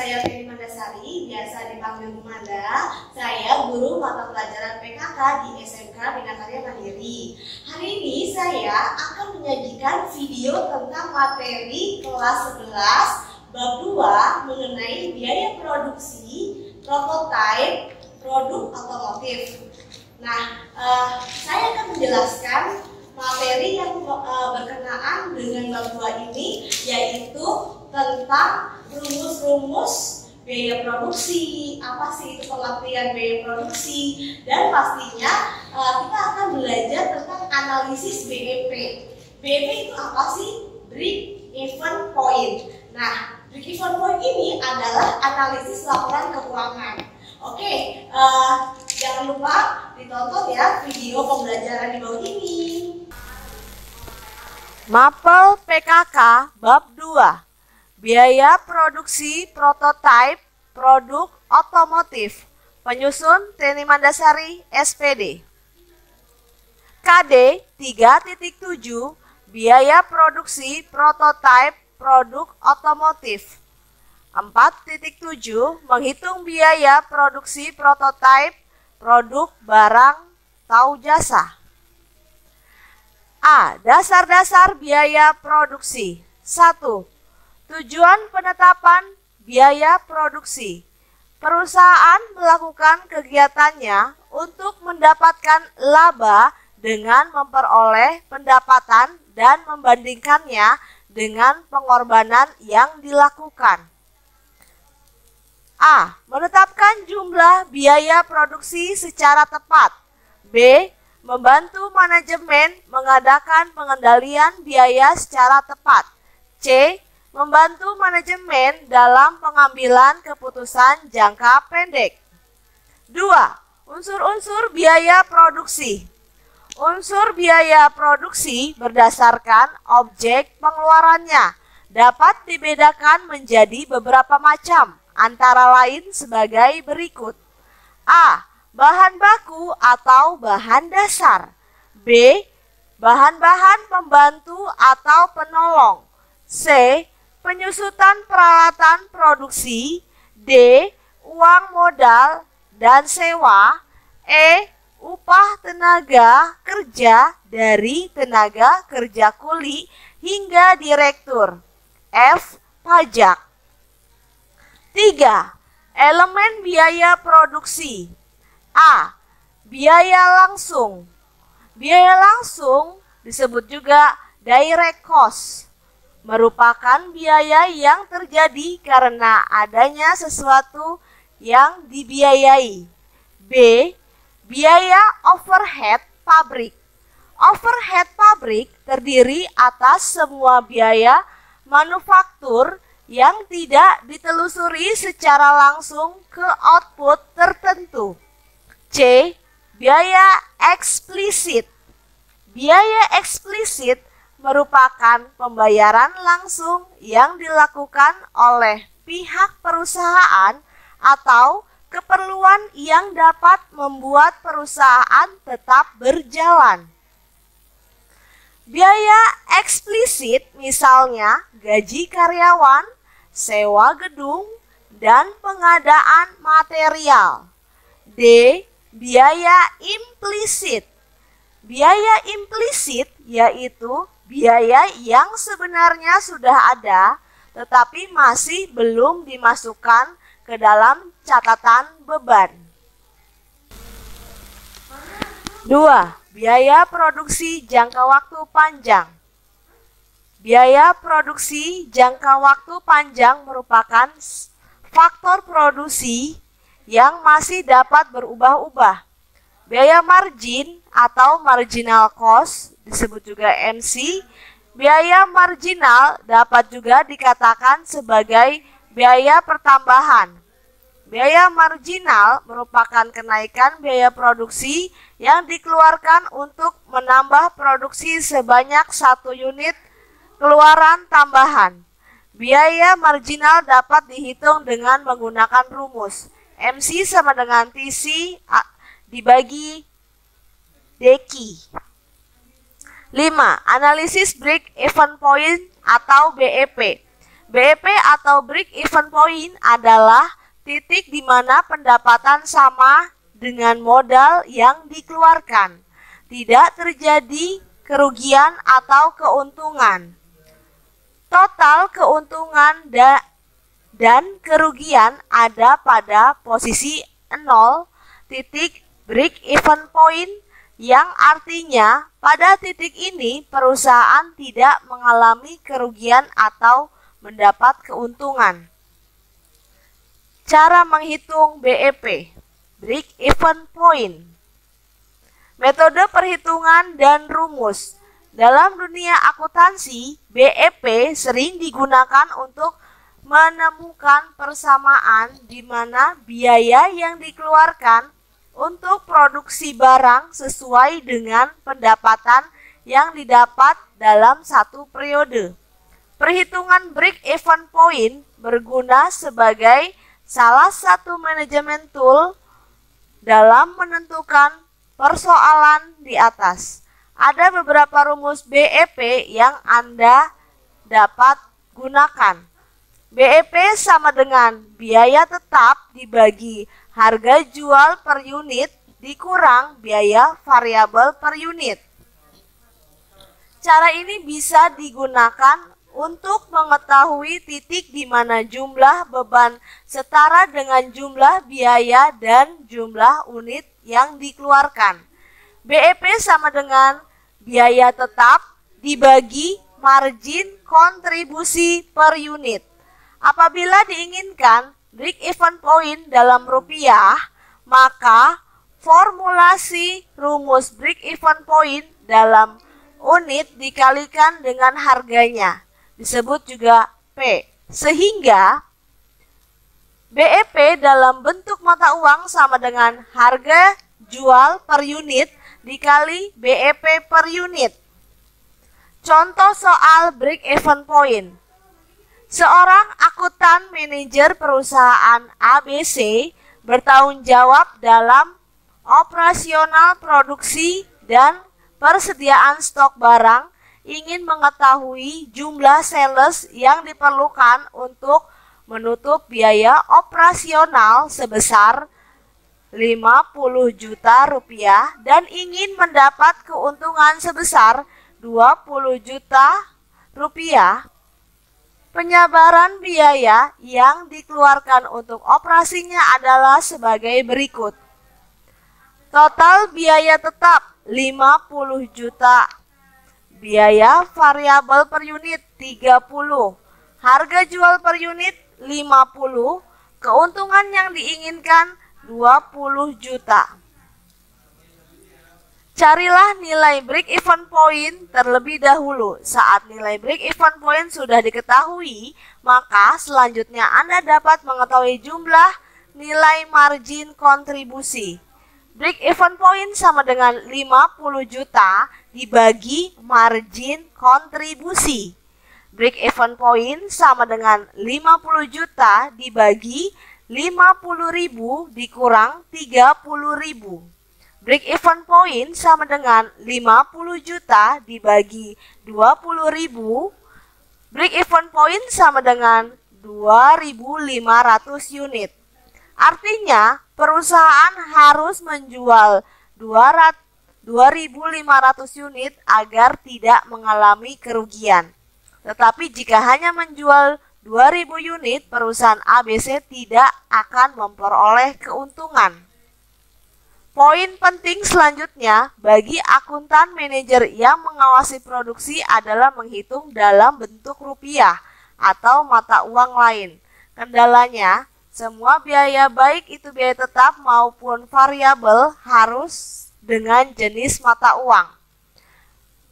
saya Teni Mandasari, biasa dipanggil Bu Manda. Saya guru mata pelajaran PKK di SMK Bina Karya Mandiri. Hari ini saya akan menyajikan video tentang materi kelas 11 bab 2 mengenai biaya produksi, prototipe, produk otomotif. Nah, saya akan menjelaskan materi yang berkenaan dengan bab 2 ini, yaitu tentang rumus-rumus biaya produksi, apa sih itu pengertian biaya produksi, dan pastinya kita akan belajar tentang analisis BEP. BEP itu apa sih? Break Even Point. Nah, Break Even Point ini adalah analisis laporan keuangan. Oke, jangan lupa ditonton ya video pembelajaran di bawah ini. Mapel PKK bab 2. Biaya produksi prototipe produk otomotif. Penyusun Teni Mandasari SPD. KD 3.7 Biaya produksi prototipe produk otomotif. 4.7 Menghitung biaya produksi prototipe produk barang atau jasa. A. Dasar-dasar biaya produksi. 1. Tujuan penetapan biaya produksi. Perusahaan melakukan kegiatannya untuk mendapatkan laba dengan memperoleh pendapatan dan membandingkannya dengan pengorbanan yang dilakukan. A. Menetapkan jumlah biaya produksi secara tepat. B. Membantu manajemen mengadakan pengendalian biaya secara tepat. C. Membantu manajemen dalam pengambilan keputusan jangka pendek. 2. Unsur-unsur biaya produksi. Unsur biaya produksi berdasarkan objek pengeluarannya dapat dibedakan menjadi beberapa macam, antara lain sebagai berikut. A. Bahan baku atau bahan dasar. B. Bahan-bahan pembantu atau penolong. C. Penyusutan peralatan produksi. D. Uang modal dan sewa. E. Upah tenaga kerja dari tenaga kerja kuli hingga direktur. F. Pajak. 3. Elemen biaya produksi. A. Biaya langsung. Biaya langsung disebut juga direct cost, merupakan biaya yang terjadi karena adanya sesuatu yang dibiayai. B. Biaya overhead pabrik. Overhead pabrik terdiri atas semua biaya manufaktur yang tidak ditelusuri secara langsung ke output tertentu. C. Biaya eksplisit. Biaya eksplisit merupakan pembayaran langsung yang dilakukan oleh pihak perusahaan atau keperluan yang dapat membuat perusahaan tetap berjalan. Biaya eksplisit misalnya gaji karyawan, sewa gedung, dan pengadaan material. D. Biaya implisit. Biaya implisit yaitu biaya yang sebenarnya sudah ada tetapi masih belum dimasukkan ke dalam catatan beban. 2. Biaya produksi jangka waktu panjang. Biaya produksi jangka waktu panjang merupakan faktor produksi yang masih dapat berubah-ubah. Biaya margin atau marginal cost disebut juga MC. Biaya marginal dapat juga dikatakan sebagai biaya pertambahan. Biaya marginal merupakan kenaikan biaya produksi yang dikeluarkan untuk menambah produksi sebanyak 1 unit keluaran tambahan. Biaya marginal dapat dihitung dengan menggunakan rumus MC sama dengan TC dibagi DQ. 5. Analisis break even point atau BEP. BEP atau break even point adalah titik di mana pendapatan sama dengan modal yang dikeluarkan. Tidak terjadi kerugian atau keuntungan. Total keuntungan dan kerugian ada pada posisi 0 titik break even point, yang artinya pada titik ini perusahaan tidak mengalami kerugian atau mendapat keuntungan. Cara menghitung BEP, break even point. Metode perhitungan dan rumus. Dalam dunia akuntansi, BEP sering digunakan untuk menemukan persamaan di mana biaya yang dikeluarkan untuk produksi barang sesuai dengan pendapatan yang didapat dalam satu periode. Perhitungan break even point berguna sebagai salah satu manajemen tool dalam menentukan persoalan di atas. Ada beberapa rumus BEP yang Anda dapat gunakan. BEP sama dengan biaya tetap dibagi harga jual per unit dikurang biaya variabel per unit. Cara ini bisa digunakan untuk mengetahui titik di mana jumlah beban setara dengan jumlah biaya dan jumlah unit yang dikeluarkan. BEP sama dengan biaya tetap dibagi margin kontribusi per unit. Apabila diinginkan break even point dalam rupiah, maka formulasi rumus break even point dalam unit dikalikan dengan harganya, disebut juga P. Sehingga BEP dalam bentuk mata uang sama dengan harga jual per unit dikali BEP per unit. Contoh soal break even point. Seorang akuntan manajer perusahaan ABC bertanggung jawab dalam operasional produksi dan persediaan stok barang, ingin mengetahui jumlah sales yang diperlukan untuk menutup biaya operasional sebesar 50 juta rupiah dan ingin mendapat keuntungan sebesar 20 juta rupiah. Penyabaran biaya yang dikeluarkan untuk operasinya adalah sebagai berikut. Total biaya tetap 50 juta. Biaya variabel per unit 30. Harga jual per unit 50. Keuntungan yang diinginkan 20 juta. Carilah nilai break even point terlebih dahulu. Saat nilai break even point sudah diketahui, maka selanjutnya Anda dapat mengetahui jumlah nilai margin kontribusi. Break even point sama dengan 50 juta dibagi margin kontribusi. Break even point sama dengan 50 juta dibagi 50.000 dikurang 30.000. Break even point sama dengan 50 juta dibagi 20.000. Break even point sama dengan 2.500 unit. Artinya, perusahaan harus menjual 2.500 unit agar tidak mengalami kerugian. Tetapi jika hanya menjual 2.000 unit, perusahaan ABC tidak akan memperoleh keuntungan. Poin penting selanjutnya bagi akuntan manajer yang mengawasi produksi adalah menghitung dalam bentuk rupiah atau mata uang lain. Kendalanya, semua biaya baik itu biaya tetap maupun variabel harus dengan jenis mata uang.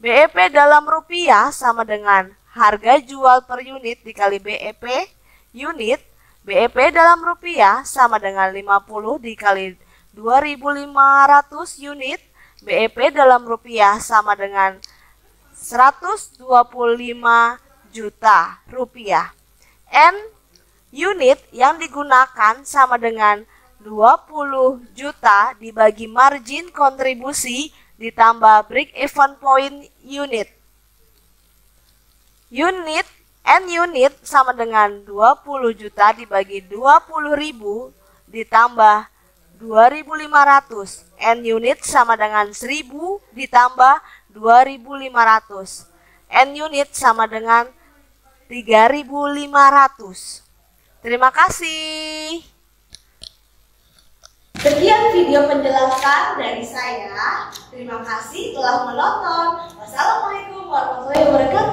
BEP dalam rupiah sama dengan harga jual per unit dikali BEP unit. BEP dalam rupiah sama dengan 50 dikali 2.500 unit. BEP dalam rupiah sama dengan 125 juta rupiah. N unit yang digunakan sama dengan 20 juta dibagi margin kontribusi ditambah break even point unit. Unit N unit sama dengan 20 juta dibagi 20.000 ditambah 2.500. N unit sama dengan 1000 ditambah 2.500. N unit sama dengan 3.500. Terima kasih. Sekian video penjelasan dari saya. Terima kasih telah menonton. Wassalamualaikum warahmatullahi wabarakatuh.